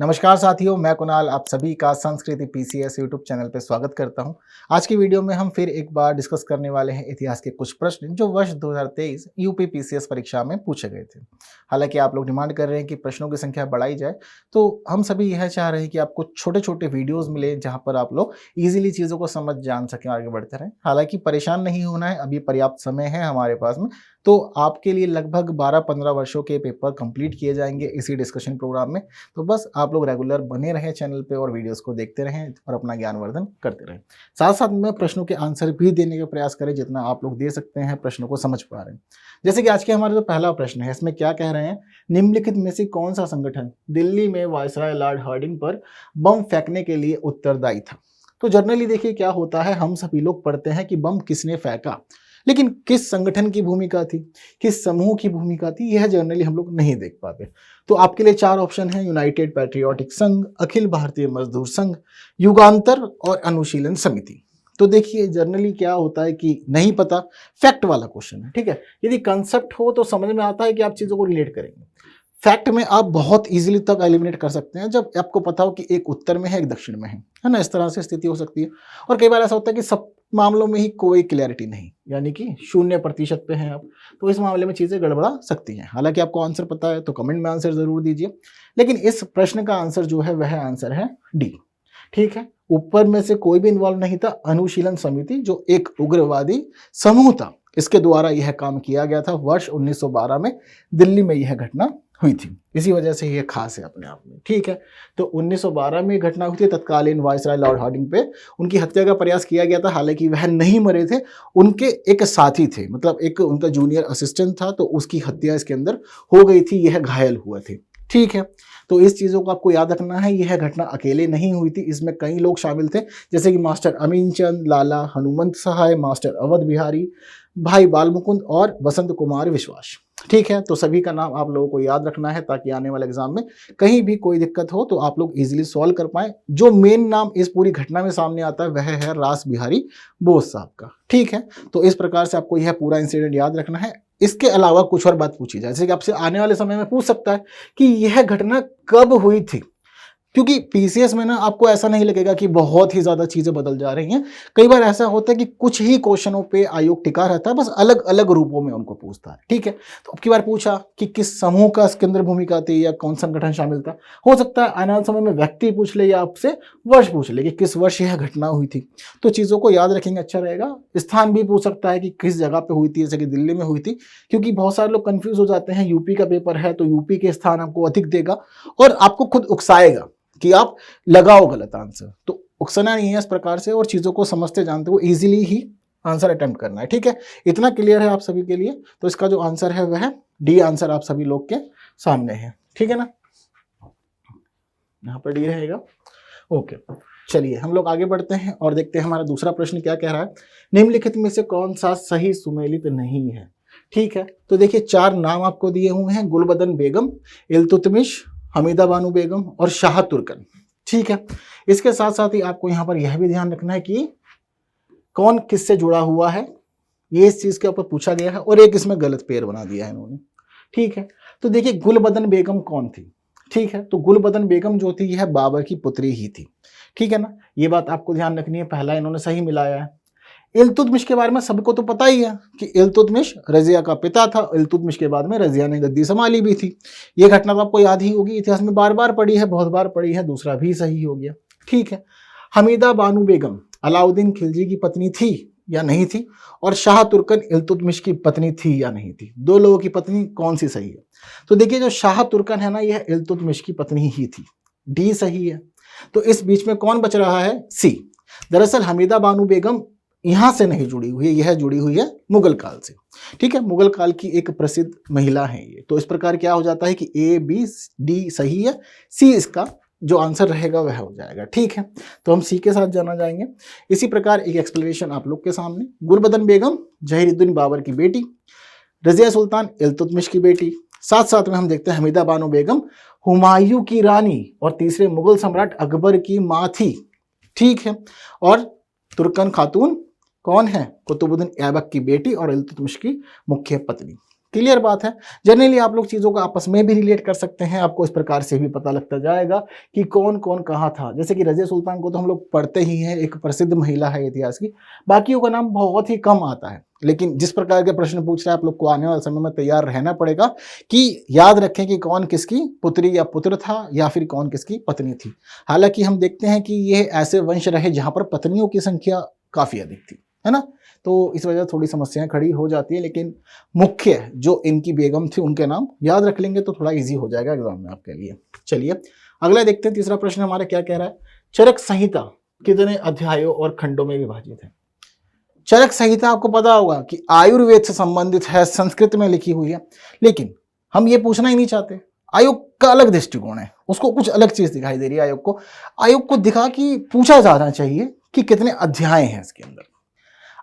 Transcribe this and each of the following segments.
नमस्कार साथियों, मैं कुणाल आप सभी का संस्कृति पीसीएस यूट्यूब चैनल पे स्वागत करता हूं। आज की वीडियो में हम फिर एक बार डिस्कस करने वाले हैं इतिहास के कुछ प्रश्न जो वर्ष 2023 यूपी पीसीएस परीक्षा में पूछे गए थे। हालांकि आप लोग डिमांड कर रहे हैं कि प्रश्नों की संख्या बढ़ाई जाए, तो हम सभी यह चाह रहे हैं कि आपको छोटे छोटे वीडियोज़ मिले जहाँ पर आप लोग ईजिली चीज़ों को समझ जान सकें, आगे बढ़ते रहें। हालांकि परेशान नहीं होना है, अभी पर्याप्त समय है हमारे पास में, तो आपके लिए लगभग 12-15 वर्षों के पेपर कंप्लीट किए जाएंगे इसी डिस्कशन प्रोग्राम में। तो बस आप लोग रेगुलर बने रहें चैनल पे और वीडियोस को देखते रहें और अपना ज्ञानवर्धन करते रहें। साथ साथ में प्रश्नों के आंसर भी देने का प्रयास करें जितना आप लोग दे सकते हैं, प्रश्नों को समझ पा रहे हैं। जैसे कि आज के हमारा जो पहला प्रश्न है, इसमें क्या कह रहे हैं, निम्नलिखित में से कौन सा संगठन दिल्ली में वायसराय लॉर्ड हार्डिंग पर बम फेंकने के लिए उत्तरदायी था। तो जनरली देखिए क्या होता है, हम सभी लोग पढ़ते हैं कि बम किसने फेंका, लेकिन किस संगठन की भूमिका थी, किस समूह की भूमिका थी, यह जनरली हम लोग नहीं देख पाते। तो आपके लिए चार ऑप्शन हैं: यूनाइटेड पैट्रियोटिक संघ, अखिल भारतीय मजदूर संघ, युगांतर और अनुशीलन समिति। तो देखिए जनरली क्या होता है कि नहीं पता, फैक्ट वाला क्वेश्चन है, ठीक है। यदि कंसेप्ट हो तो समझ में आता है कि आप चीज़ों को रिलेट करेंगे। फैक्ट में आप बहुत इजीली तब एलिमिनेट कर सकते हैं जब आपको पता हो कि एक उत्तर में है, एक दक्षिण में है ना। इस तरह से स्थिति हो सकती है। और कई बार ऐसा होता है कि सब मामलों में ही कोई क्लैरिटी नहीं, यानी कि 0% पे हैं आप, तो इस मामले में चीज़ें गड़बड़ा सकती हैं। हालांकि आपको आंसर पता है तो कमेंट में आंसर ज़रूर दीजिए, लेकिन इस प्रश्न का आंसर जो है वह आंसर है डी, ठीक है। ऊपर में से कोई भी इन्वॉल्व नहीं था। अनुशीलन समिति जो एक उग्रवादी समूह था, इसके द्वारा यह काम किया गया था। वर्ष 1912 में दिल्ली में यह घटना हुई थी, इसी वजह से ये खास है अपने आप में, ठीक है। तो 1912 में घटना हुई थी। तत्कालीन वायसराय लॉर्ड हार्डिंग पे उनकी हत्या का प्रयास किया गया था। हालांकि वह नहीं मरे थे, उनके एक साथी थे, मतलब एक उनका जूनियर असिस्टेंट था, तो उसकी हत्या इसके अंदर हो गई थी, यह घायल हुए थे, ठीक है। तो इस चीज़ों को आपको याद रखना है, यह घटना अकेले नहीं हुई थी, इसमें कई लोग शामिल थे, जैसे कि मास्टर अमीनचंद, लाला हनुमंत सहाय, मास्टर अवध बिहारी, भाई बालमुकुंद और वसंत कुमार विश्वास, ठीक है। तो सभी का नाम आप लोगों को याद रखना है ताकि आने वाले एग्जाम में कहीं भी कोई दिक्कत हो तो आप लोग इजीली सॉल्व कर पाएं। जो मेन नाम इस पूरी घटना में सामने आता है वह है रास बिहारी बोस साहब का, ठीक है। तो इस प्रकार से आपको यह पूरा इंसिडेंट याद रखना है। इसके अलावा कुछ और बात पूछी जाए, जैसे कि आपसे आने वाले समय में पूछ सकता है कि यह घटना कब हुई थी, क्योंकि पीसीएस में ना आपको ऐसा नहीं लगेगा कि बहुत ही ज़्यादा चीज़ें बदल जा रही हैं। कई बार ऐसा होता है कि कुछ ही क्वेश्चनों पे आयोग टिका रहता है, बस अलग अलग रूपों में उनको पूछता है, ठीक है। तो अब की बार पूछा कि किस समूह का इसके अंदर भूमिका थी या कौन संगठन शामिल था। हो सकता है आने वाले समय में व्यक्ति पूछ ले या आपसे वर्ष पूछ ले कि किस वर्ष यह घटना हुई थी। तो चीज़ों को याद रखेंगे, अच्छा रहेगा। स्थान भी पूछ सकता है कि किस जगह पे हुई थी, जैसे कि दिल्ली में हुई थी, क्योंकि बहुत सारे लोग कंफ्यूज हो जाते हैं। यूपी का पेपर है तो यूपी के स्थान आपको अधिक देगा और आपको खुद उकसाएगा कि आप लगाओ गलत आंसर। तो उकसाना नहीं है इस प्रकार से, और चीज़ों को समझते जानते हुए इजीली ही आंसर अटेम्प्ट करना है, ठीक है। इतना क्लियर है आप सभी के लिए। तो इसका जो आंसर है वह डी आंसर आप सभी लोग के सामने है, ठीक है ना। यहाँ पर डी रहेगा, ओके। चलिए हम लोग आगे बढ़ते हैं और देखते हैं हमारा दूसरा प्रश्न क्या कह रहा है। निम्नलिखित में से कौन सा सही सुमेलित नहीं है, ठीक है। तो देखिए चार नाम आपको दिए हुए हैं: गुलबदन बेगम, इल्तुतमिश, हमीदा बानो बेगम और शाह तुर्कन, ठीक है। इसके साथ साथ ही आपको यहाँ पर यह भी ध्यान रखना है कि कौन किससे जुड़ा हुआ है, ये इस चीज के ऊपर पूछा गया है। और एक इसमें गलत पेयर बना दिया है इन्होंने, ठीक है। तो देखिए गुलबदन बेगम कौन थी, ठीक है। तो गुलबदन बेगम जो थी यह बाबर की पुत्री ही थी, ठीक है ना। ये बात आपको ध्यान रखनी है, पहला इन्होंने सही मिलाया है। इल्तुतमिश के बारे में सबको तो पता ही है कि इल्तुतमिश रजिया का पिता था। इल्तुतमिश के बाद में रजिया ने गद्दी संभाली भी थी। ये घटना तो आपको याद ही होगी, इतिहास में बार बार पढ़ी है, बहुत बार पढ़ी है। दूसरा भी सही हो गया, ठीक है। हमीदा बानो बेगम अलाउद्दीन खिलजी की पत्नी थी या नहीं थी, और शाह तुर्कन इल्तुतमिश की पत्नी थी या नहीं थी। दो लोगों की पत्नी कौन सी सही है? तो देखिए जो शाह तुर्कन है ना, यह इल्तुतमिश की पत्नी ही थी, डी सही है। तो इस बीच में कौन बच रहा है? सी। दरअसल हमीदा बानो बेगम यहां से नहीं जुड़ी हुई है, यह जुड़ी हुई है मुगल काल से, ठीक है। मुगल काल की एक प्रसिद्ध महिला है ये। तो इस प्रकार क्या हो जाता है कि ए बी डी सही है, सी इसका जो आंसर रहेगा वह हो जाएगा, ठीक है। तो हम सी के साथ जाना जाएंगे। इसी प्रकार एक एक्सप्लेनेशन आप लोग के सामने। गुलबदन बेगम जहीरुद्दीन बाबर की बेटी, रजिया सुल्तान इल्तुतमिश की बेटी, साथ साथ में हम देखते हैं हमीदा बानो बेगम हुमायूं की रानी और तीसरे मुगल सम्राट अकबर की माँ थी, ठीक है। और तुर्कन खातून कौन है? कुतुबुद्दीन ऐबक की बेटी और इल्तुतमिश की मुख्य पत्नी, क्लियर बात है। जनरली आप लोग चीज़ों को आपस में भी रिलेट कर सकते हैं, आपको इस प्रकार से भी पता लगता जाएगा कि कौन कौन कहाँ था। जैसे कि रज़िया सुल्तान को तो हम लोग पढ़ते ही हैं, एक प्रसिद्ध महिला है इतिहास की, बाकियों का नाम बहुत ही कम आता है। लेकिन जिस प्रकार के प्रश्न पूछ रहे हैं आप लोग को आने वाले समय में तैयार रहना पड़ेगा कि याद रखें कि कौन किसकी पुत्री या पुत्र था या फिर कौन किसकी पत्नी थी। हालांकि हम देखते हैं कि ये ऐसे वंश रहे जहाँ पर पत्नियों की संख्या काफ़ी अधिक थी, है ना। तो इस वजह से थोड़ी समस्याएं खड़ी हो जाती है, लेकिन मुख्य जो इनकी बेगम थी उनके नाम याद रख लेंगे तो थोड़ा इजी हो जाएगा एग्जाम में आपके लिए। चलिए अगला देखते हैं, तीसरा प्रश्न हमारा क्या कह रहा है। चरक संहिता कितने अध्यायों और खंडों में विभाजित है। चरक संहिता आपको पता होगा कि आयुर्वेद से संबंधित है, संस्कृत में लिखी हुई है, लेकिन हम ये पूछना ही नहीं चाहते। आयोग का अलग दृष्टिकोण है, उसको कुछ अलग चीज दिखाई दे रही है। आयोग को दिखा कि पूछा जाना चाहिए कि कितने अध्याय हैं इसके अंदर।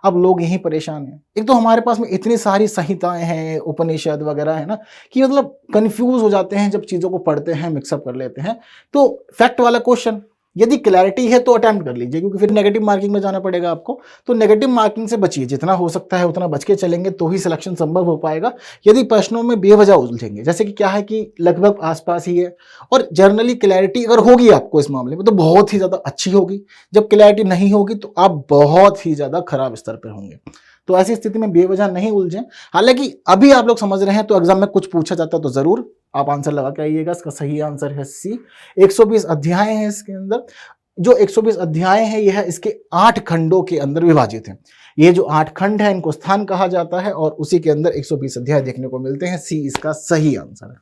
अब लोग यही परेशान हैं। एक तो हमारे पास में इतनी सारी संहिताएं हैं, उपनिषद वगैरह है ना, कि मतलब कंफ्यूज हो जाते हैं जब चीज़ों को पढ़ते हैं, मिक्सअप कर लेते हैं। तो फैक्ट वाला क्वेश्चन यदि क्लैरिटी है तो अटेम्प्ट कर लीजिए, क्योंकि फिर नेगेटिव मार्किंग में जाना पड़ेगा आपको। तो नेगेटिव मार्किंग से बचिए, जितना हो सकता है उतना बच के चलेंगे तो ही सिलेक्शन संभव हो पाएगा। यदि प्रश्नों में बेवजह उलझेंगे, जैसे कि क्या है कि लगभग आसपास ही है, और जनरली क्लैरिटी अगर होगी आपको इस मामले में तो बहुत ही ज़्यादा अच्छी होगी। जब क्लैरिटी नहीं होगी तो आप बहुत ही ज़्यादा खराब स्तर पर होंगे। तो ऐसी स्थिति में बेवजह नहीं उलझें। हालांकि अभी आप लोग समझ रहे हैं तो एग्जाम में कुछ पूछा जाता है तो जरूर आप आंसर लगा के आइएगा। इसका सही आंसर है सी। 120 अध्याय हैं इसके अंदर। जो 120 अध्याय हैं यह इसके 8 खंडों के अंदर विभाजित हैं। ये जो 8 खंड है इनको स्थान कहा जाता है और उसी के अंदर 120 अध्याय देखने को मिलते हैं। सी इसका सही आंसर है।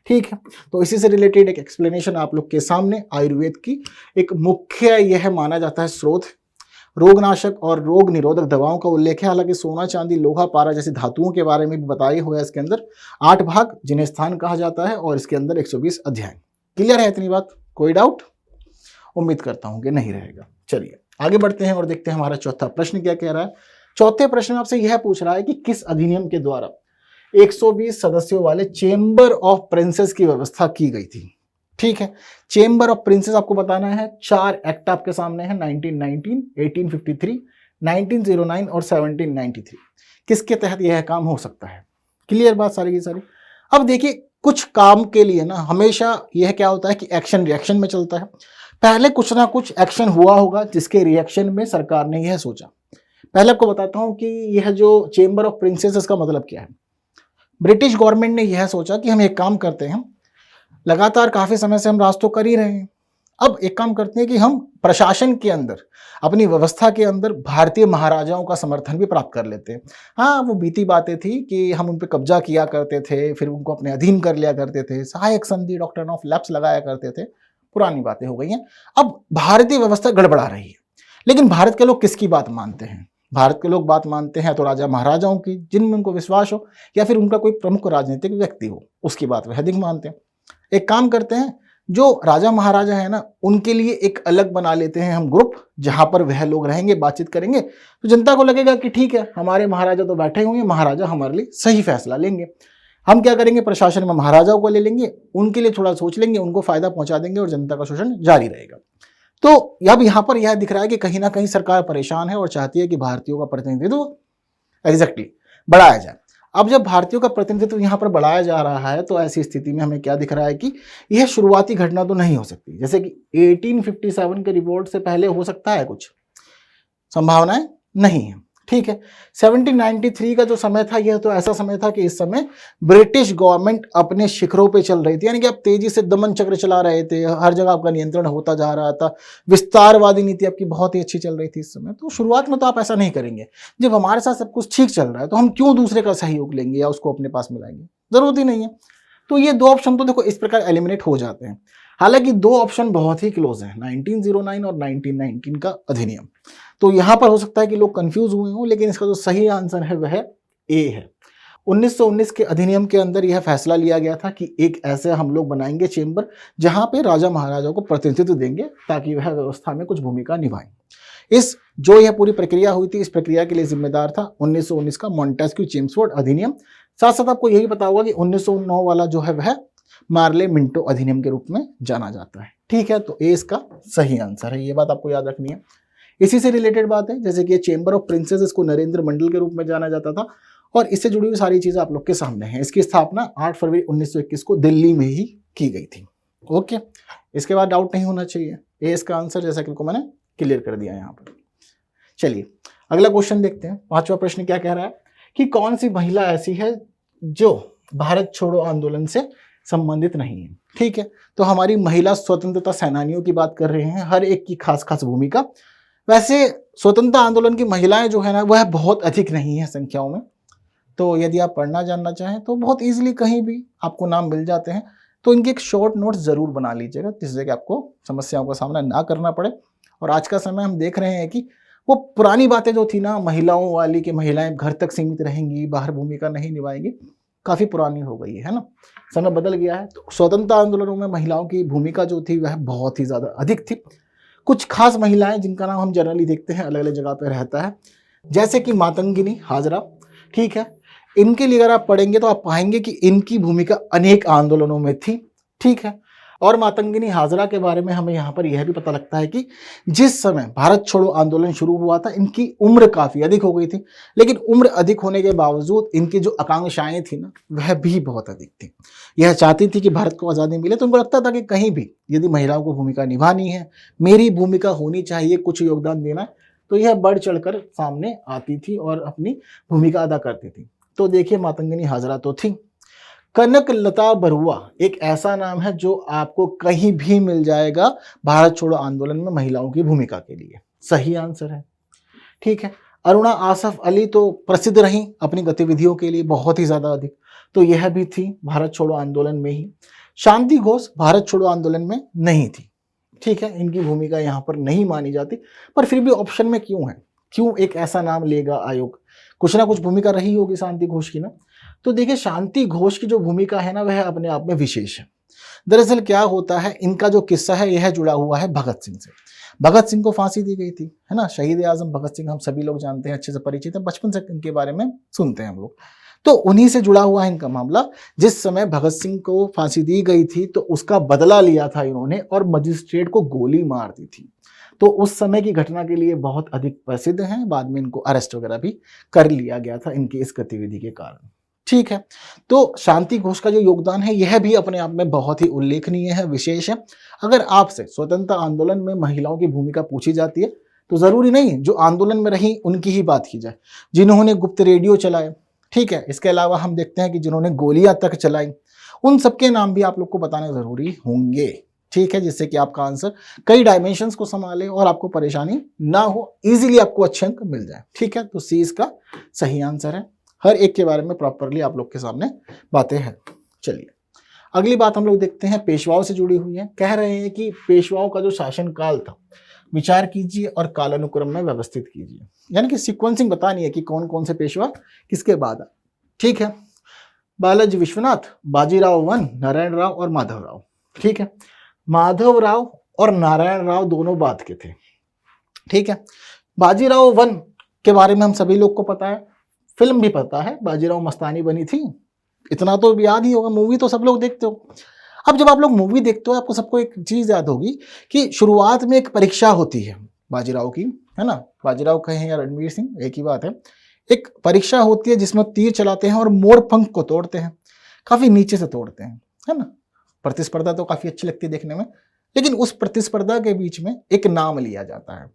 ठीक है, तो इसी से रिलेटेड एक एक्सप्लेनेशन आप लोग के सामने। आयुर्वेद की एक मुख्य यह माना जाता है स्रोत। रोगनाशक और रोग निरोधक दवाओं का उल्लेख है। हालांकि सोना, चांदी, लोहा, पारा जैसी धातुओं के बारे में भी बताए हुए हैं इसके अंदर। 8 भाग जिन्हें स्थान कहा जाता है और इसके अंदर 120 अध्याय। क्लियर है इतनी बात? कोई डाउट? उम्मीद करता हूं कि नहीं रहेगा। चलिए आगे बढ़ते हैं और देखते हैं हमारा चौथा प्रश्न क्या कह रहा है। चौथे प्रश्न में आपसे यह पूछ रहा है कि किस अधिनियम के द्वारा 120 सदस्यों वाले चेंबर ऑफ प्रिंसेस की व्यवस्था की गई थी। ठीक है, चेंबर ऑफ प्रिंसेस आपको बताना है। 4 एक्ट आपके सामने है, 1919, 1853, 1909 और 1793। किसके तहत यह काम हो सकता है? क्लियर बात सारी की सारी। अब देखिए कुछ काम के लिए ना हमेशा यह क्या होता है कि एक्शन रिएक्शन में चलता है। पहले कुछ ना कुछ एक्शन हुआ होगा जिसके रिएक्शन में सरकार ने यह सोचा। पहले आपको बताता हूं कि यह जो चेंबर ऑफ प्रिंसेस इसका मतलब क्या है। ब्रिटिश गवर्नमेंट ने यह सोचा कि हम एक काम करते हैं, लगातार काफी समय से हम राज तो कर ही रहे हैं, अब एक काम करते हैं कि हम प्रशासन के अंदर, अपनी व्यवस्था के अंदर भारतीय महाराजाओं का समर्थन भी प्राप्त कर लेते हैं। हाँ, वो बीती बातें थी कि हम उन पर कब्जा किया करते थे, फिर उनको अपने अधीन कर लिया करते थे, सहायक संधि, डॉक्ट्रिन ऑफ लैप्स लगाया करते थे। पुरानी बातें हो गई हैं। अब भारतीय व्यवस्था गड़बड़ा रही है। लेकिन भारत के लोग किसकी बात मानते हैं? भारत के लोग बात मानते हैं तो राजा महाराजाओं की, जिनमें उनको विश्वास हो या फिर उनका कोई प्रमुख राजनीतिक व्यक्ति हो, उसकी बात वह अधिक मानते हैं। एक काम करते हैं, जो राजा महाराजा है ना उनके लिए एक अलग बना लेते हैं हम ग्रुप, जहां पर वह लोग रहेंगे, बातचीत करेंगे, तो जनता को लगेगा कि ठीक है हमारे महाराजा तो बैठे हुए हैं, महाराजा हमारे लिए सही फैसला लेंगे। हम क्या करेंगे, प्रशासन में महाराजाओं को ले लेंगे, उनके लिए थोड़ा सोच लेंगे, उनको फायदा पहुंचा देंगे और जनता का शोषण जारी रहेगा। तो अब यहाँ पर यह दिख रहा है कि कहीं ना कहीं सरकार परेशान है और चाहती है कि भारतीयों का प्रतिनिधित्व एग्जैक्टली बढ़ाया जाए। अब जब भारतीयों का प्रतिनिधित्व यहाँ पर बढ़ाया जा रहा है तो ऐसी स्थिति में हमें क्या दिख रहा है कि यह शुरुआती घटना तो नहीं हो सकती। जैसे कि 1857 के रिवोल्ट से पहले हो सकता है, कुछ संभावनाएं नहीं है। ठीक है, 1793 का जो समय था यह तो ऐसा समय था कि इस समय ब्रिटिश गवर्नमेंट अपने शिखरों पे चल रही थी, यानी कि आप तेजी से दमन चक्र चला रहे थे, हर जगह आपका नियंत्रण होता जा रहा था, विस्तारवादी नीति आपकी बहुत ही अच्छी चल रही थी इस समय। तो शुरुआत में तो आप ऐसा नहीं करेंगे। जब हमारे साथ सब कुछ ठीक चल रहा है तो हम क्यों दूसरे का सहयोग लेंगे या उसको अपने पास मिलाएंगे? जरूरत ही नहीं है। तो ये 2 ऑप्शन तो देखो इस प्रकार एलिमिनेट हो जाते हैं। हालांकि 2 ऑप्शन बहुत ही क्लोज हैं, 1909 और 1919 का अधिनियम। तो यहां पर हो सकता है कि लोग कंफ्यूज हुए हों, लेकिन इसका जो सही आंसर है वह ए है। 1919 के अधिनियम के अंदर यह फैसला लिया गया था कि एक ऐसे हम लोग बनाएंगे चेंबर जहां पे राजा महाराजाओं को प्रतिनिधित्व देंगे ताकि वह व्यवस्था में कुछ भूमिका निभाएं। इस जो यह पूरी प्रक्रिया हुई थी, इस प्रक्रिया के लिए जिम्मेदार था 1919 का मॉन्टेस्क्यू चेम्सफोर्ड अधिनियम। साथ साथ आपको यही पता होगा कि 1909 वाला जो है वह मार्ले मिंटो अधिनियम के रूप में जाना जाता है। ठीक है, तो ए इसका सही आंसर है, ये बात आपको याद रखनी है। इसी से रिलेटेड बात है, जैसे कि चेंबर ऑफ प्रिंसेस, इसको नरेंद्र मंडल के रूप में जाना जाता था और इससे जुड़ी हुई सारी चीज़ें आप लोग के सामने हैं। इसकी स्थापना 8 फरवरी 1921 को दिल्ली में ही की गई थी। ओके, इसके बाद डाउट नहीं होना चाहिए। ये इसका आंसर जैसा कि मैंने क्लियर कर दिया यहाँ पर। चलिए अगला क्वेश्चन देखते हैं। 5वां प्रश्न क्या कह रहा है कि कौन सी महिला ऐसी है जो भारत छोड़ो आंदोलन से संबंधित नहीं है। ठीक है, तो हमारी महिला स्वतंत्रता सेनानियों की बात कर रहे हैं, हर एक की खास खास भूमिका। वैसे स्वतंत्रता आंदोलन की महिलाएं जो है ना वह बहुत अधिक नहीं है संख्याओं में, तो यदि आप पढ़ना जानना चाहें तो बहुत इजीली कहीं भी आपको नाम मिल जाते हैं। तो इनके एक शॉर्ट नोट्स जरूर बना लीजिएगा जिससे कि आपको समस्याओं का सामना ना करना पड़े। और आज का समय हम देख रहे हैं कि वो पुरानी बातें जो थी ना महिलाओं वाली कि महिलाएं घर तक सीमित रहेंगी, बाहर भूमिका नहीं निभाएंगी, काफ़ी पुरानी हो गई है ना, समय बदल गया है। तो स्वतंत्रता आंदोलनों में महिलाओं की भूमिका जो थी वह बहुत ही ज़्यादा अधिक थी। कुछ खास महिलाएं जिनका नाम हम जनरली देखते हैं अलग अलग जगह पर रहता है, जैसे कि मातंगिनी हाजरा। ठीक है, इनके लिए अगर आप पढ़ेंगे तो आप पाएंगे कि इनकी भूमिका अनेक आंदोलनों में थी। ठीक है, और मातंगिनी हाजरा के बारे में हमें यहाँ पर यह भी पता लगता है कि जिस समय भारत छोड़ो आंदोलन शुरू हुआ था इनकी उम्र काफ़ी अधिक हो गई थी, लेकिन उम्र अधिक होने के बावजूद इनकी जो आकांक्षाएं थी ना वह भी बहुत अधिक थी। यह चाहती थी कि भारत को आज़ादी मिले, तो उनको लगता था कि कहीं भी यदि महिलाओं को भूमिका निभानी है, मेरी भूमिका होनी चाहिए, कुछ योगदान देना है, तो यह बढ़ चढ़कर सामने आती थी और अपनी भूमिका अदा करती थी। तो देखिए मातंगिनी हाजरा तो थी। कनकलता बरुआ एक ऐसा नाम है जो आपको कहीं भी मिल जाएगा भारत छोड़ो आंदोलन में महिलाओं की भूमिका के लिए, सही आंसर है। ठीक है, अरुणा आसफ अली तो प्रसिद्ध रही अपनी गतिविधियों के लिए बहुत ही ज्यादा अधिक, तो यह भी थी भारत छोड़ो आंदोलन में ही। शांति घोष भारत छोड़ो आंदोलन में नहीं थी। ठीक है, इनकी भूमिका यहाँ पर नहीं मानी जाती, पर फिर भी ऑप्शन में क्यों है, क्यों एक ऐसा नाम लेगा आयोग, कुछ ना कुछ भूमिका रही होगी शांति घोष की ना। तो देखिए शांति घोष की जो भूमिका है ना वह अपने आप में विशेष है। दरअसल क्या होता है, इनका जो किस्सा है यह जुड़ा हुआ है भगत सिंह से। भगत सिंह को फांसी दी गई थी, है ना, शहीद आजम भगत सिंह हम सभी लोग जानते हैं, अच्छे से परिचित हैं, बचपन से इनके बारे में सुनते हैं हम लोग। तो उन्हीं से जुड़ा हुआ है इनका मामला। जिस समय भगत सिंह को फांसी दी गई थी तो उसका बदला लिया था इन्होंने और मजिस्ट्रेट को गोली मार दी थी। तो उस समय की घटना के लिए बहुत अधिक प्रसिद्ध हैं, बाद में इनको अरेस्ट वगैरह भी कर लिया गया था इनकी इस गतिविधि के कारण। ठीक है, तो शांति घोष का जो योगदान है यह भी अपने आप में बहुत ही उल्लेखनीय है, विशेष है। अगर आपसे स्वतंत्रता आंदोलन में महिलाओं की भूमिका पूछी जाती है तो जरूरी नहीं जो आंदोलन में रही उनकी ही बात की जाए, जिन्होंने गुप्त रेडियो चलाए, ठीक है, इसके अलावा हम देखते हैं कि जिन्होंने गोलियां तक चलाई, उन सबके नाम भी आप लोग को बताने जरूरी होंगे। ठीक है, जिससे कि आपका आंसर कई डायमेंशंस को संभाले और आपको परेशानी ना हो, इजीली आपको अच्छे अंक मिल जाए। ठीक है, तो सी इसका सही आंसर है। हर एक के बारे में प्रॉपरली आप लोग के सामने बातें हैं। चलिए अगली बात हम लोग देखते हैं, पेशवाओं से जुड़ी हुई है। कह रहे हैं कि पेशवाओं का जो शासनकाल था विचार कीजिए और कालानुक्रम में व्यवस्थित कीजिए, यानी कि सीक्वेंसिंग बतानी है कि कौन कौन से पेशवा किसके बाद। ठीक है, बालाजी विश्वनाथ, बाजीराव वन, नारायण राव और माधव राव। ठीक है, माधव राव और नारायण राव दोनों बाद के थे। ठीक है, बाजीराव वन के बारे में हम सभी लोग को पता है, फिल्म भी पता है, बाजीराव मस्तानी बनी थी, इतना तो याद ही होगा, मूवी तो सब लोग देखते हो। अब जब आप लोग मूवी देखते हो आपको सबको एक चीज याद होगी कि शुरुआत में एक परीक्षा होती है बाजीराव की, है ना, बाजीराव कहें या रणवीर सिंह एक ही बात है। एक परीक्षा होती है जिसमें तीर चलाते हैं और मोर पंख को तोड़ते हैं, काफी नीचे से तोड़ते हैं, है ना। प्रतिस्पर्धा तो काफी अच्छी लगती है देखने में, लेकिन उस प्रतिस्पर्धा के बीच में एक नाम लिया जाता है।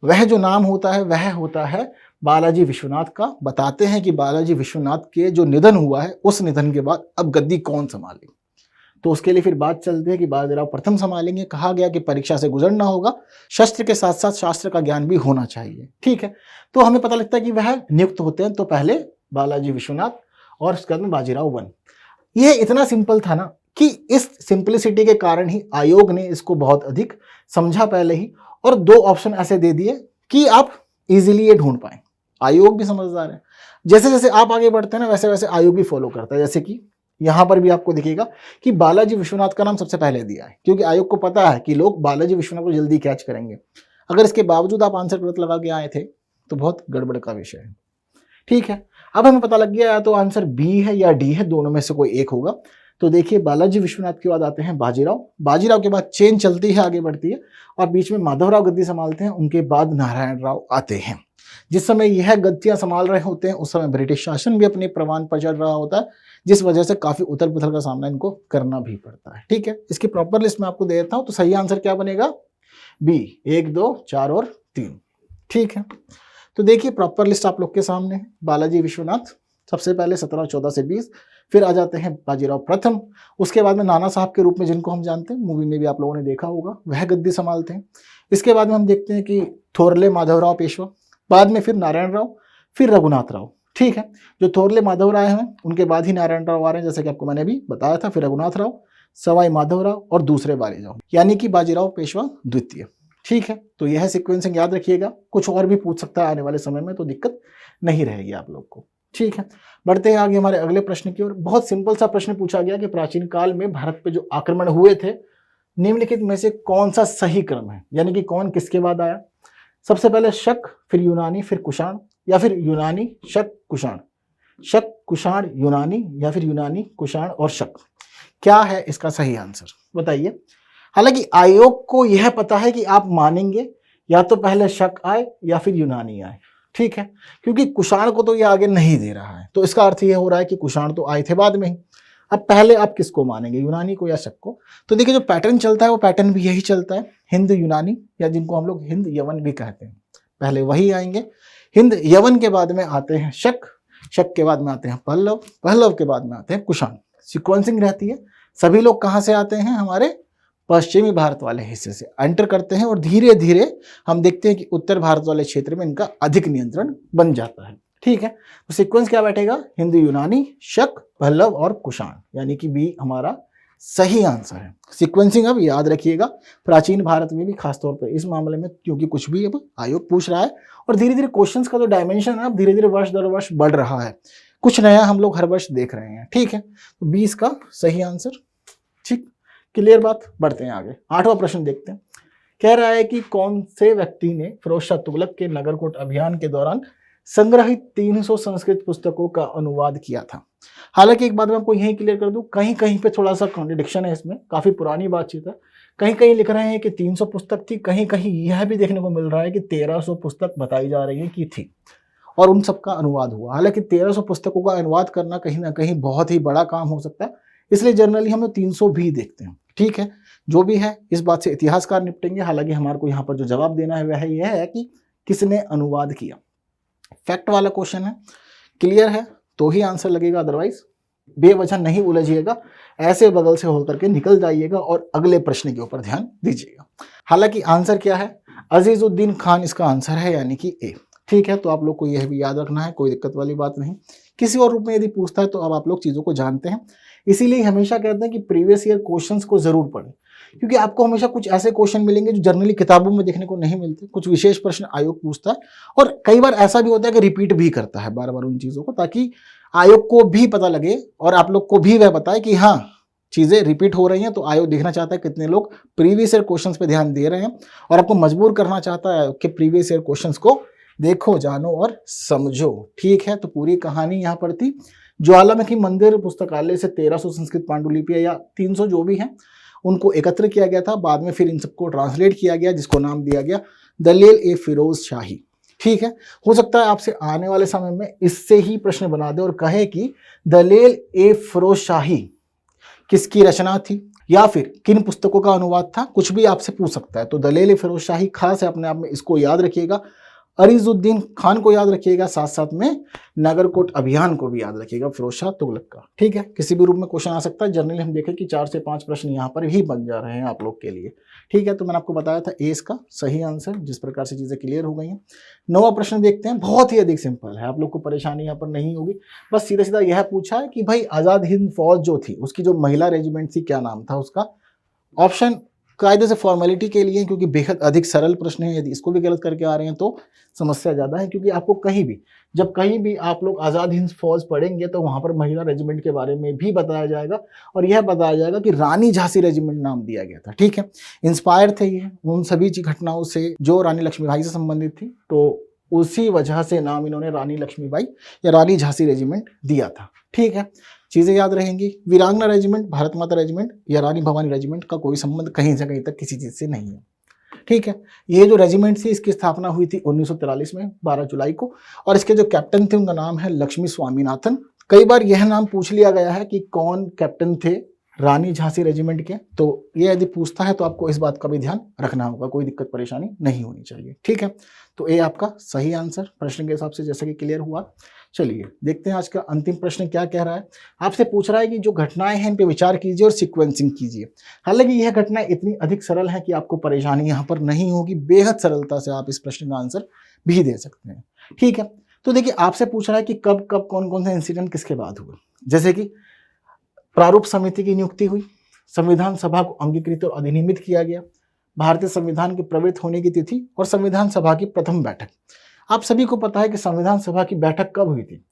वह जो नाम होता है वह होता है बालाजी विश्वनाथ का। बताते हैं कि बालाजी विश्वनाथ के जो निधन हुआ है उस निधन के बाद अब गद्दी कौन संभाले, तो उसके लिए फिर बात चलती है कि बाजीराव प्रथम संभालेंगे। कहा गया कि परीक्षा से गुजरना होगा, शस्त्र के साथ साथ शास्त्र का ज्ञान भी होना चाहिए। ठीक है, तो हमें पता लगता है कि वह नियुक्त होते हैं, तो पहले बालाजी विश्वनाथ और उसके बाद में बाजीराव वन। यह इतना सिंपल था ना कि इस सिंपलिसिटी के कारण ही आयोग ने इसको बहुत अधिक समझा पहले ही, और दो ऑप्शन ऐसे दे दिए कि आप इजीली ये ढूंढ पाए। आयोग भी समझदार है, जैसे जैसे आप आगे बढ़ते हैं ना वैसे वैसे आयोग भी फॉलो करता है। जैसे कि यहां पर भी आपको दिखेगा कि बालाजी विश्वनाथ का नाम सबसे पहले दिया है, क्योंकि आयोग को पता है कि लोग बालाजी विश्वनाथ को जल्दी कैच करेंगे। अगर इसके बावजूद आप आंसर गलत लगा के आए थे तो बहुत गड़बड़ का विषय है। ठीक है, अब हमें पता लग गया या तो आंसर बी है या डी है, दोनों में से कोई एक होगा। तो देखिए बालाजी विश्वनाथ के बाद आते हैं बाजीराव, बाजीराव के बाद चेन चलती है, आगे बढ़ती है, और बीच में माधवराव गद्दी संभालते हैं, उनके बाद नारायण राव आते हैं। जिस समय यह गद्दियां संभाल रहे होते हैं उस समय ब्रिटिश शासन भी अपने प्रमाण पर चढ़ रहा होता है, जिस वजह से काफी उथल पुथल का सामना इनको करना भी पड़ता है। ठीक है, इसकी प्रॉपर लिस्ट मैं आपको दे देता हूं। तो सही आंसर क्या बनेगा? बी, 1, 2, 4 और 3। ठीक है, तो देखिए प्रॉपर लिस्ट आप लोग के सामने है। बालाजी विश्वनाथ सबसे पहले 1714 से 20, फिर आ जाते हैं बाजीराव प्रथम, उसके बाद में नाना साहब के रूप में जिनको हम जानते हैं, मूवी में भी आप लोगों ने देखा होगा, वह गद्दी संभालते हैं। इसके बाद में हम देखते हैं कि थोरले माधवराव पेशवा, बाद में फिर नारायण राव, फिर रघुनाथ राव। ठीक है, जो थोरले माधवराव हैं उनके बाद ही नारायण राव आ रहे हैं, जैसे कि आपको मैंने अभी बताया था, फिर रघुनाथ राव, सवाई माधवराव और दूसरे बाजीराव, यानी कि बाजीराव पेशवा द्वितीय। ठीक है, तो यह सीक्वेंसिंग याद रखिएगा। कुछ और भी पूछ सकता है आने वाले समय में, तो दिक्कत नहीं रहेगी आप लोग को। ठीक है, बढ़ते हैं आगे हमारे अगले प्रश्न की ओर। बहुत सिंपल सा प्रश्न पूछा गया कि प्राचीन काल में भारत पे जो आक्रमण हुए थे, निम्नलिखित में से कौन सा सही क्रम है, यानी कि कौन किसके बाद आया? सबसे पहले शक, फिर यूनानी, फिर कुषाण, या फिर यूनानी शक कुषाण, शक कुषाण यूनानी, या फिर यूनानी कुषाण और शक? क्या है इसका सही आंसर बताइए। हालांकि आयोग को यह पता है कि आप मानेंगे या तो पहले शक आए या फिर यूनानी आए। ठीक है, क्योंकि कुषाण को तो ये आगे नहीं दे रहा है, तो इसका अर्थ ये हो रहा है कि कुषाण तो आए थे बाद में ही। अब पहले आप किसको मानेंगे, यूनानी को या शक को? तो देखिए जो पैटर्न चलता है वो पैटर्न भी यही चलता है, हिंद यूनानी, या जिनको हम लोग हिंद यवन भी कहते हैं, पहले वही आएंगे। हिंद यवन के बाद में आते हैं शक, शक के बाद में आते हैं पल्लव, पल्लव के बाद में आते हैं कुषाण। सीक्वेंसिंग रहती है। सभी लोग कहाँ से आते हैं? हमारे पश्चिमी भारत वाले हिस्से से एंटर करते हैं और धीरे धीरे हम देखते हैं कि उत्तर भारत वाले क्षेत्र में इनका अधिक नियंत्रण बन जाता है। ठीक है, तो सीक्वेंस क्या बैठेगा? हिंदू यूनानी, शक, पल्लव और कुषाण, यानी कि बी हमारा सही आंसर है। सीक्वेंसिंग अब याद रखिएगा, प्राचीन भारत में भी खासतौर पर इस मामले में, क्योंकि कुछ भी अब आयोग पूछ रहा है और धीरे धीरे क्वेश्चंस का जो डायमेंशन है अब धीरे धीरे वर्ष दर वर्ष बढ़ रहा है, कुछ नया हम लोग हर वर्ष देख रहे हैं। ठीक है, तो 20 का सही आंसर। ठीक, क्लियर बात। बढ़ते हैं आगे, 8वां प्रश्न देखते हैं। कह रहा है कि कौन से व्यक्ति ने फिरोज शाह तुगलक के नगरकोट अभियान के दौरान संग्रहित 300 संस्कृत पुस्तकों का अनुवाद किया था? हालांकि एक बात मैं आपको यही क्लियर कर दूं, कहीं कहीं पे थोड़ा सा कॉन्ट्रडिक्शन है इसमें, काफी पुरानी बातचीत है। कहीं कहीं लिख रहे हैं कि 300 पुस्तक थी, कहीं कहीं यह भी देखने को मिल रहा है कि 1300 पुस्तक बताई जा रही है कि थी और उन सबका अनुवाद हुआ। हालांकि 1300 पुस्तकों का अनुवाद करना कहीं ना कहीं बहुत ही बड़ा काम हो सकता है, इसलिए जनरली हम लोग 300 भी देखते हैं। ठीक है, जो भी है इस बात से इतिहासकार निपटेंगे। हालांकि हमारे को यहाँ पर जो जवाब देना है वह यह है कि किसने अनुवाद किया। फैक्ट वाला क्वेश्चन है, क्लियर है तो ही आंसर लगेगा, अदरवाइज बेवजह नहीं उलझिएगा, ऐसे बगल से होकर के निकल जाइएगा और अगले प्रश्न के ऊपर ध्यान दीजिएगा। हालांकि आंसर क्या है? अजीजुद्दीन खान इसका आंसर है, यानी कि ए। ठीक है, तो आप लोग को यह भी याद रखना है, कोई दिक्कत वाली बात नहीं। किसी और रूप में यदि पूछता है तो अब आप लोग चीज़ों को जानते हैं, इसीलिए हमेशा कहते हैं कि प्रीवियस ईयर क्वेश्चंस को जरूर पढ़ें, क्योंकि आपको हमेशा कुछ ऐसे क्वेश्चन मिलेंगे जो जनरली किताबों में देखने को नहीं मिलते। कुछ विशेष प्रश्न आयोग पूछता है और कई बार ऐसा भी होता है कि रिपीट भी करता है बार बार उन चीज़ों को, ताकि आयोग को भी पता लगे और आप लोग को भी वह बताए कि हाँ चीज़ें रिपीट हो रही हैं। तो आयोग देखना चाहता है कितने लोग प्रीवियस ईयर क्वेश्चंस पे ध्यान दे रहे हैं और आपको मजबूर करना चाहता है कि प्रीवियस ईयर क्वेश्चंस को देखो, जानो और समझो। ठीक है, तो पूरी कहानी यहाँ पर थी। ज्वालामुखी मंदिर पुस्तकालय से 1300 संस्कृत पांडुलिपियां या 300 जो भी हैं उनको एकत्र किया गया था। बाद में फिर इन सबको ट्रांसलेट किया गया, जिसको नाम दिया गया दलील ए फिरोज शाही। ठीक है, हो सकता है आपसे आने वाले समय में इससे ही प्रश्न बना दे और कहे कि दलील ए फिरोज शाही किसकी रचना थी या फिर किन पुस्तकों का अनुवाद था, कुछ भी आपसे पूछ सकता है। तो दलील ए फिरोज शाही खास है अपने आप में, इसको याद रखिएगा। अरीजुद्दीन खान को याद रखिएगा, साथ साथ में नगरकोट अभियान को भी याद रखिएगा फिरोज शाह तुगलक का। ठीक है, किसी भी रूप में क्वेश्चन आ सकता है। जनरली हम देखें कि 4 से 5 प्रश्न यहाँ पर ही बन जा रहे हैं आप लोग के लिए। ठीक है, तो मैंने आपको बताया था ए इसका सही आंसर, जिस प्रकार से चीजें क्लियर हो गई हैं। 9वां प्रश्न देखते हैं, बहुत ही अधिक सिंपल है, आप लोग को परेशानी यहाँ पर नहीं होगी। बस सीधा सीधा यह पूछा है कि भाई आजाद हिंद फौज जो थी उसकी जो महिला रेजिमेंट थी क्या नाम था उसका। ऑप्शन कायदे से फॉर्मेलिटी के लिए, क्योंकि बेहद अधिक सरल प्रश्न है, यदि इसको भी गलत करके आ रहे हैं तो समस्या ज़्यादा है। क्योंकि आपको कहीं भी जब कहीं भी आप लोग आज़ाद हिंद फौज पढ़ेंगे तो वहाँ पर महिला रेजिमेंट के बारे में भी बताया जाएगा और यह बताया जाएगा कि रानी झांसी रेजिमेंट नाम दिया गया था। ठीक है, इंस्पायर थे ये उन सभी घटनाओं से जो रानी लक्ष्मीबाई से संबंधित थी, तो उसी वजह से नाम इन्होंने रानी लक्ष्मीबाई या रानी झांसी रेजिमेंट दिया था। ठीक है, चीज़ें याद रहेंगी। वीरांगना रेजिमेंट, भारत माता रेजिमेंट या रानी भवानी रेजिमेंट का कोई संबंध कहीं से कहीं तक किसी चीज़ से नहीं है। ठीक है। ये जो रेजिमेंट थी इसकी स्थापना हुई थी 1943 में 12 जुलाई को, और इसके जो कैप्टन थे उनका नाम है लक्ष्मी स्वामीनाथन। कई बार यह नाम पूछ लिया गया है कि कौन कैप्टन थे रानी झांसी रेजिमेंट के, तो ये यदि पूछता है तो आपको इस बात का भी ध्यान रखना होगा, कोई दिक्कत परेशानी नहीं होनी चाहिए। ठीक है, तो ये आपका सही आंसर प्रश्न के हिसाब से जैसे कि क्लियर हुआ। चलिए देखते हैं आज का अंतिम प्रश्न क्या कह रहा है। आपसे पूछ रहा है कि जो घटनाएं हैं इन पे विचार कीजिए और सीक्वेंसिंग कीजिए। हालांकि यह घटनाएं इतनी अधिक सरल है कि आपको परेशानी यहाँ पर नहीं होगी, बेहद सरलता से आप इस प्रश्न का आंसर भी दे सकते हैं। ठीक है, तो देखिए आपसे पूछ रहा है कि कब कब कौन कौन से इंसिडेंट किसके बाद हुए। जैसे कि प्रारूप समिति की नियुक्ति हुई, संविधान सभा को अंगीकृत और अधिनियमित किया गया, भारतीय संविधान के प्रवृत्त होने की तिथि और संविधान सभा की प्रथम बैठक। आप सभी को पता है कि संविधान सभा की बैठक कब हुई थी,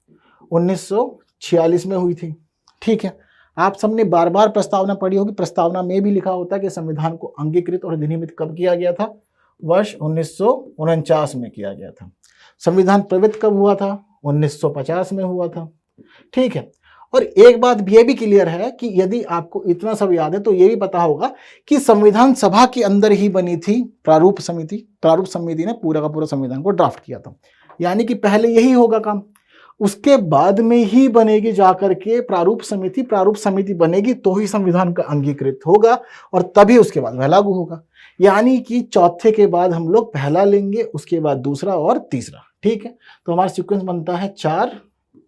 1946 में हुई थी। ठीक है, आप सबने बार बार प्रस्तावना पढ़ी होगी, प्रस्तावना में भी लिखा होता है कि संविधान को अंगीकृत और अधिनियमित कब किया गया था, वर्ष 1949 में किया गया था। संविधान प्रवृत्त कब हुआ था, 1950 में हुआ था। ठीक है, और एक बात ये भी क्लियर है कि यदि आपको इतना सब याद है तो ये भी पता होगा कि संविधान सभा के अंदर ही बनी थी प्रारूप समिति। प्रारूप समिति ने पूरा का पूरा संविधान को ड्राफ्ट किया था, यानी कि पहले यही होगा काम, उसके बाद में ही बनेगी जाकर के प्रारूप समिति। प्रारूप समिति बनेगी तो ही संविधान का अंगीकृत होगा और तभी उसके बाद वह लागू होगा। यानी कि चौथे के बाद हम लोग पहला लेंगे, उसके बाद दूसरा और तीसरा। ठीक है, तो हमारा सीक्वेंस बनता है 4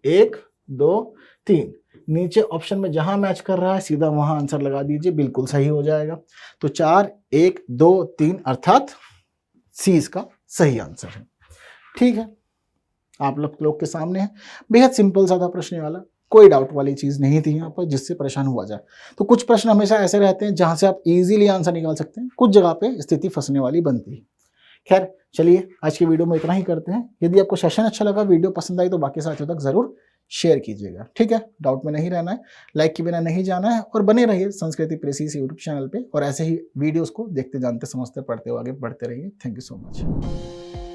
1 2 3। नीचे ऑप्शन में जहां मैच कर रहा है सीधा वहां आंसर लगा दीजिए, बिल्कुल सही हो जाएगा। तो 4 1 2 3 अर्थात सी इसका सही आंसर है। ठीक है, आप लोग के सामने है, बेहद सिंपल सा था प्रश्न वाला, कोई डाउट वाली चीज नहीं थी यहाँ पर जिससे परेशान हुआ जाए। तो कुछ प्रश्न हमेशा ऐसे रहते हैं जहां से आप इजीली आंसर निकाल सकते हैं, कुछ जगह पे स्थिति फंसने वाली बनती है। खैर चलिए आज की वीडियो में इतना ही करते हैं। यदि आपको सेशन अच्छा लगा, वीडियो पसंद आई तो बाकी साथियों तक जरूर शेयर कीजिएगा। ठीक है, डाउट में नहीं रहना है, लाइक के बिना नहीं जाना है, और बने रहिए संस्कृति प्रेसीज यूट्यूब चैनल पे, और ऐसे ही वीडियोस को देखते जानते समझते पढ़ते हुए आगे बढ़ते रहिए। Thank you so much.